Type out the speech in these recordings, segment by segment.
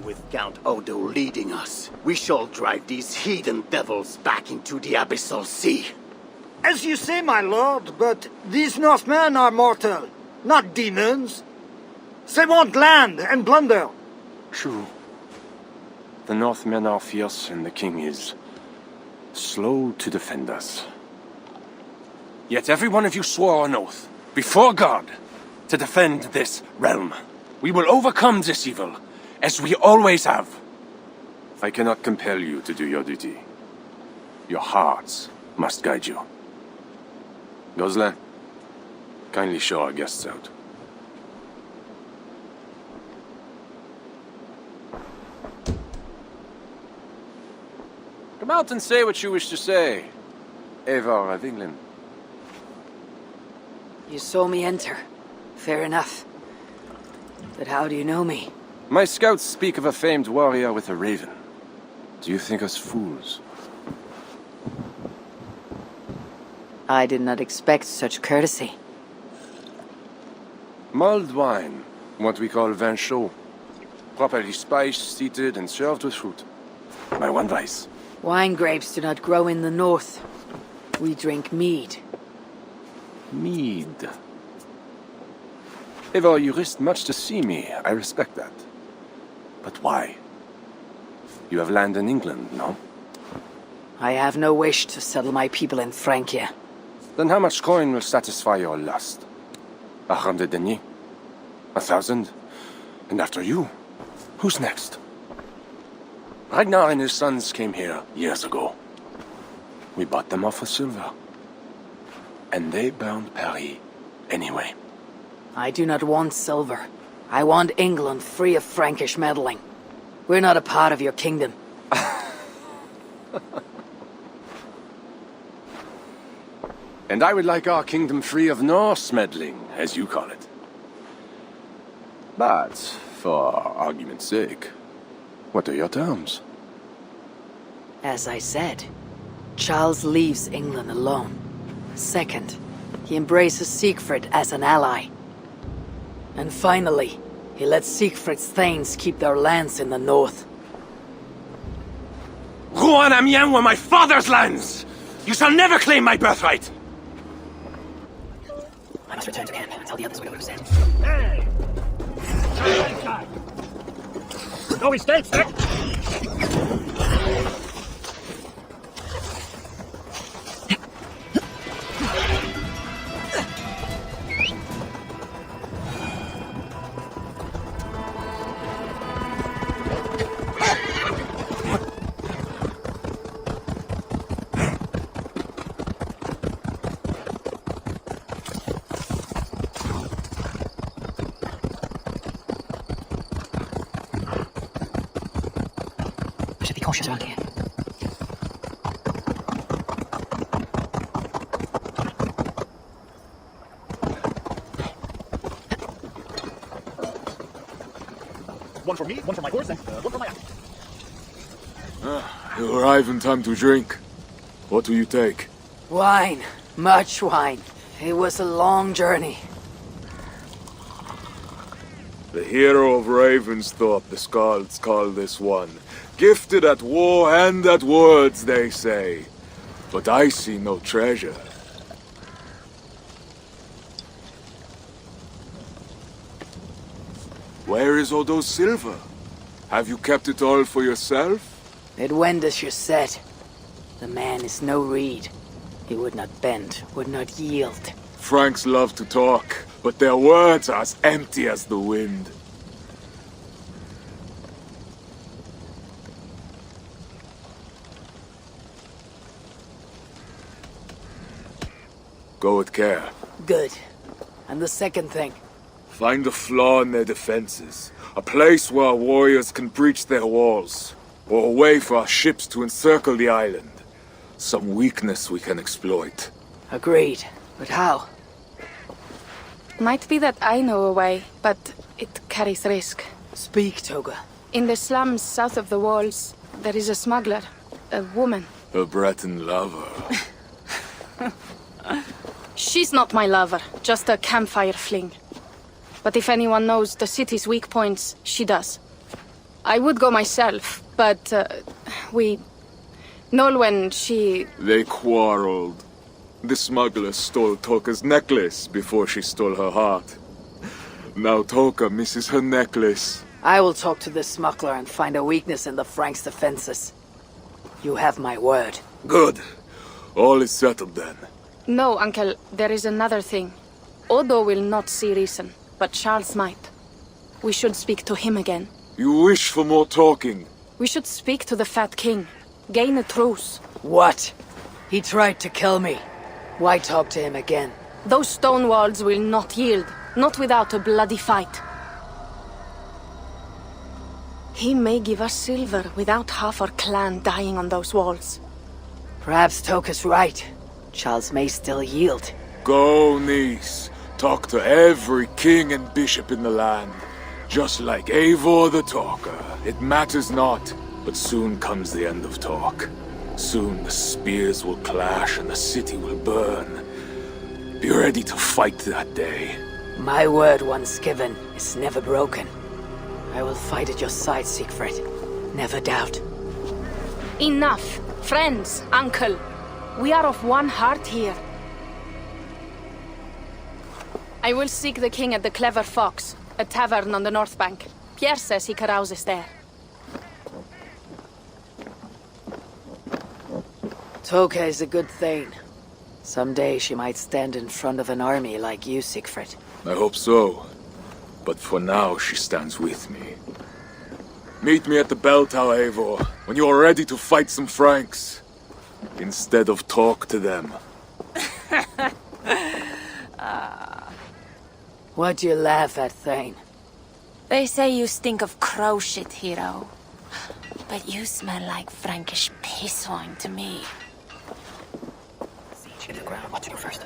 With Count Odo leading us, we shall drive these heathen devils back into the abyssal sea. As you say, my lord, but these Northmen are mortal, not demons. They want land and plunder. True. The Northmen are fierce and the king is slow to defend us. Yet every one of you swore an oath, before God, to defend this realm. We will overcome this evil, as we always have. I cannot compel you to do your duty. Your hearts must guide you. Gosselin, kindly show our guests out. Come out and say what you wish to say, Eivor of England. You saw me enter. Fair enough. But how do you know me? My scouts speak of a famed warrior with a raven. Do you think us fools? I did not expect such courtesy. Mulled wine, what we call vin chaud. Properly spiced, seated, and served with fruit. My one vice. Wine grapes do not grow in the north. We drink mead. Mead. Eivor, you risked much to see me. I respect that. But why? You have land in England, no? I have no wish to settle my people in Francia. Then how much coin will satisfy your lust? 100 deniers? 1,000? And after you, who's next? Ragnar and his sons came here years ago. We bought them off for silver. And they burned Paris anyway. I do not want silver. I want England free of Frankish meddling. We're not a part of your kingdom. And I would like our kingdom free of Norse meddling, as you call it. But, for argument's sake, what are your terms? As I said, Charles leaves England alone. Second, he embraces Siegfried as an ally. And finally, he lets Siegfried's thanes keep their lands in the north. Rouen and Amiens were my father's lands! You shall never claim my birthright! I must return to camp and tell the others what I would have said. Hey! No mistakes, eh? Cautious around here. One for me, one for my horse, and one for my... You arrive in time to drink. What do you take? Wine. Much wine. It was a long journey. The hero of Ravensthorpe, the Skalds call this one. Gifted at war and at words, they say. But I see no treasure. Where is Odo's silver? Have you kept it all for yourself? It went as you said. The man is no reed. He would not bend, would not yield. Franks love to talk, but their words are as empty as the wind. Go with care. Good. And the second thing? Find a flaw in their defenses. A place where our warriors can breach their walls. Or a way for our ships to encircle the island. Some weakness we can exploit. Agreed. But how? Might be that I know a way, but it carries risk. Speak, Toga. In the slums south of the walls, there is a smuggler. A woman. A Breton lover. She's not my lover, just a campfire fling. But if anyone knows the city's weak points, she does. I would go myself, but, Nolwenn, she... They quarreled. The smuggler stole Toka's necklace before she stole her heart. Now Toka misses her necklace. I will talk to this smuggler and find a weakness in the Franks' defenses. You have my word. Good. All is settled then. No, Uncle, there is another thing. Odo will not see reason, but Charles might. We should speak to him again. You wish for more talking? We should speak to the Fat King. Gain a truce. What? He tried to kill me. Why talk to him again? Those stone walls will not yield, not without a bloody fight. He may give us silver without half our clan dying on those walls. Perhaps Toka's right. Charles may still yield. Go, niece. Talk to every king and bishop in the land. Just like Eivor the Talker. It matters not, but soon comes the end of talk. Soon the spears will clash and the city will burn. Be ready to fight that day. My word once given is never broken. I will fight at your side, Siegfried. Never doubt. Enough! Friends, uncle. We are of one heart here. I will seek the king at the Clever Fox, a tavern on the north bank. Pierre says he carouses there. Toka is a good thane. Someday she might stand in front of an army like you, Siegfried. I hope so. But for now, she stands with me. Meet me at the bell tower, Eivor, when you are ready to fight some Franks. Instead of talk to them. What do you laugh at, Thane? They say you stink of crow shit, hero. But you smell like Frankish piss wine to me. Siege into the ground. What to do first?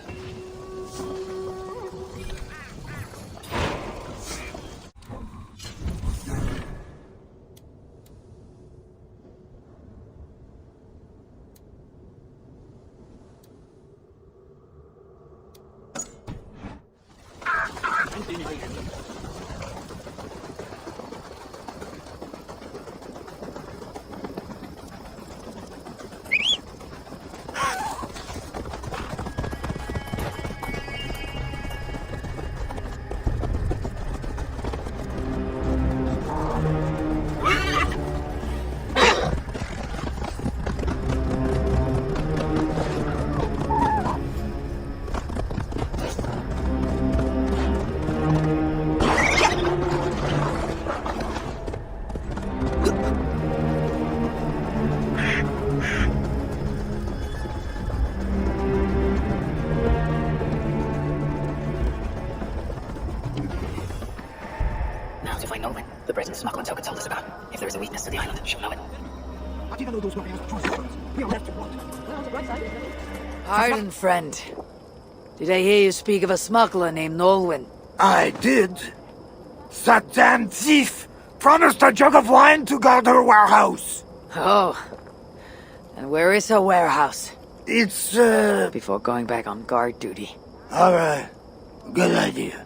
The Breton smuggler Toka told us about. If there is a weakness to the island, she'll know it. Pardon, friend. Did I hear you speak of a smuggler named Nolwenn? I did. That damn thief promised a jug of wine to guard her warehouse. Oh. And where is her warehouse? It's, Before going back on guard duty. Alright. Good idea.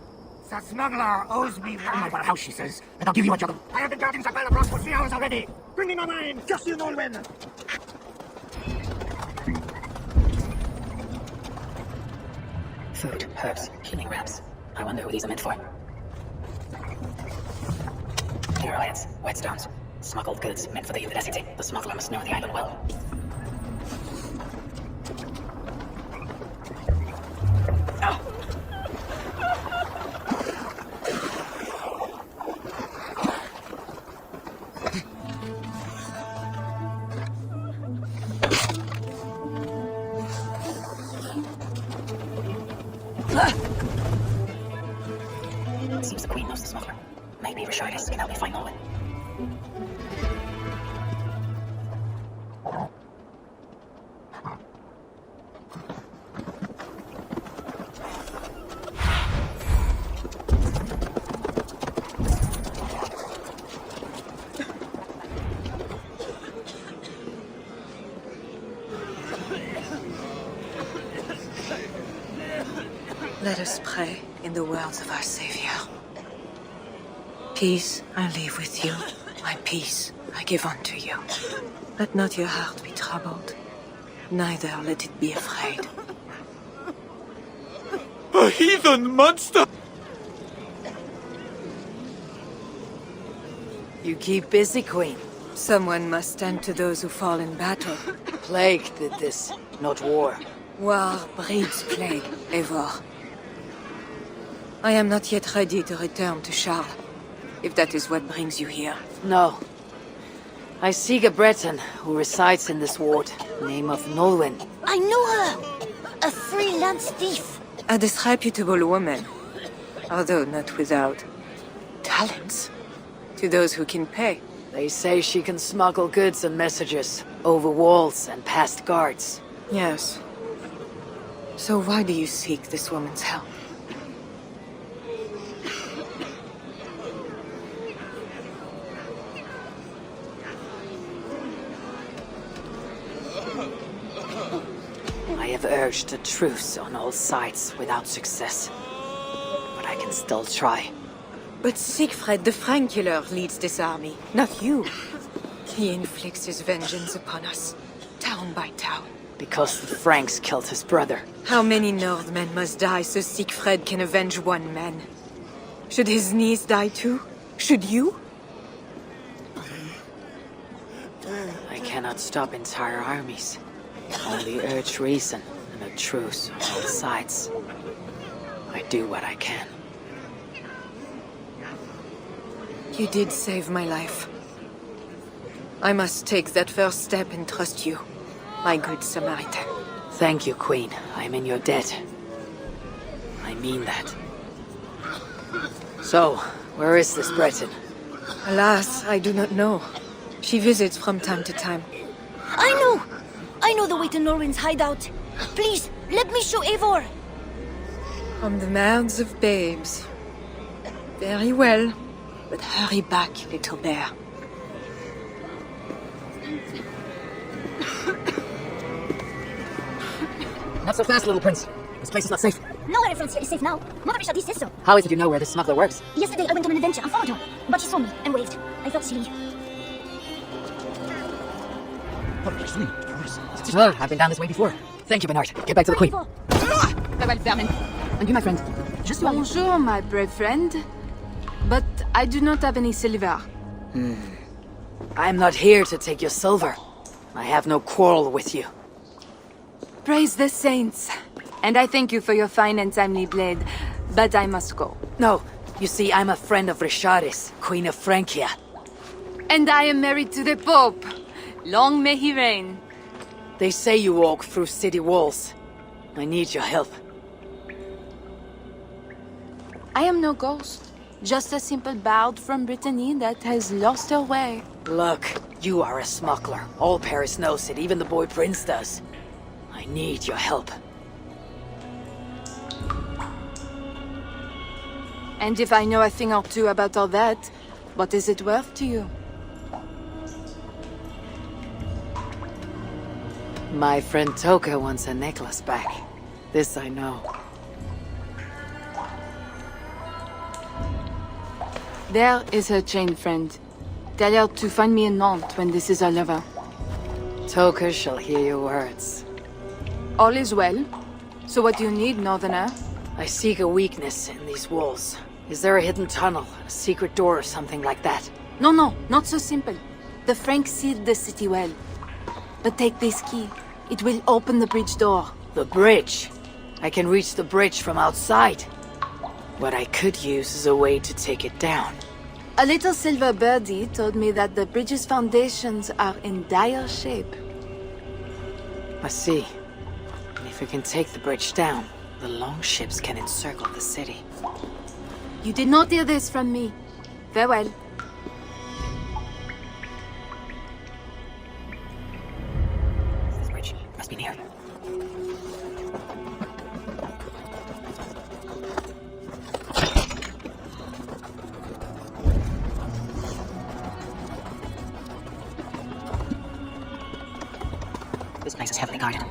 The smuggler owes me No matter how she says, and I'll give you what you're... I have been guarding the Belabros for 3 hours already. Bring me my wine, just you know when. Food, herbs, healing wraps. I wonder who these are meant for. Arrowheads, whetstones, smuggled goods meant for the University. The smuggler must know the island well. Seems the Queen knows the smuggler. Maybe Rashardis can help me find Nolan. Let us pray in the words of our Savior. Peace I leave with you, my peace I give unto you. Let not your heart be troubled, neither let it be afraid. A heathen monster! You keep busy, Queen. Someone must tend to those who fall in battle. Plague did this, not war. War breeds plague, Eivor. I am not yet ready to return to Charles, if that is what brings you here. No. I seek a Breton who resides in this ward, name of Nolwenn. I know her! A freelance thief. A disreputable woman, although not without talents. To those who can pay. They say she can smuggle goods and messages over walls and past guards. Yes. So why do you seek this woman's help? I have urged a truce on all sides without success. But I can still try. But Siegfried the Frank killer leads this army, not you. He inflicts his vengeance upon us, town by town. Because the Franks killed his brother. How many Northmen must die so Siegfried can avenge one man? Should his niece die too? Should you? I cannot stop entire armies. Only urge reason and a truce on all sides. I do what I can. You did save my life. I must take that first step and trust you, my good Samaritan. Thank you, Queen. I am in your debt. I mean that. So, where is this Breton? Alas, I do not know. She visits from time to time. I know the way to Norwin's hideout. Please, let me show Eivor. From the mouths of babes. Very well, but hurry back, little bear. Not so fast, little prince. This place is not safe. No reference here is safe now. Mother Rashadi says so. How is it you know where this smuggler works? Yesterday I went on an adventure and followed her, but she saw me and waved. I felt silly. Well, I've been down this way before. Thank you, Bernard. Get back to the Queen. Farewell, Vermin. And you, my friend. Just you. Bonjour, my brave friend. But I do not have any silver. I am not here to take your silver. I have no quarrel with you. Praise the saints. And I thank you for your fine and timely blade, but I must go. No, you see, I'm a friend of Rashardis, Queen of Francia. And I am married to the Pope. Long may he reign. They say you walk through city walls. I need your help. I am no ghost. Just a simple bard from Brittany that has lost her way. Look, you are a smuggler. All Paris knows it, even the boy Prince does. I need your help. And if I know a thing or two about all that, what is it worth to you? My friend Toka wants a necklace back. This I know. There is her chain, friend. Tell her to find me in Nantes when this is all over. Toka shall hear your words. All is well. So what do you need, Northerner? I seek a weakness in these walls. Is there a hidden tunnel, a secret door or something like that? No, not so simple. The Franks sealed the city well. But take this key. It will open the bridge door. The bridge? I can reach the bridge from outside. What I could use is a way to take it down. A little silver birdie told me that the bridge's foundations are in dire shape. I see. If we can take the bridge down, the longships can encircle the city. You did not hear this from me. Farewell. This bridge must be near. This place is heavily guarded.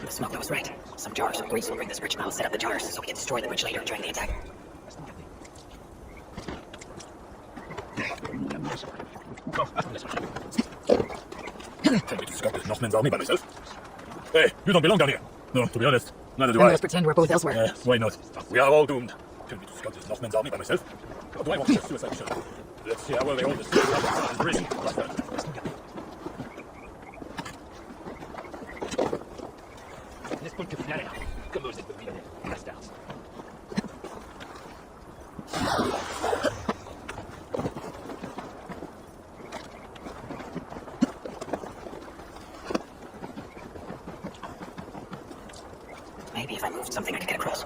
The smoke was right. Some jars of grease will bring this bridge. I'll set up the jars so we can destroy the bridge later during the attack. Can we discuss the Northmen's army by myself? Hey, you don't belong down here. No, to be honest, neither do Then I. let us pretend we're both elsewhere. Why not? We are all doomed. Can we discuss the Northmen's army by myself? Or do I want a suicide mission? Let's see how well they hold the suicide bridge. Maybe if I moved something I could get across.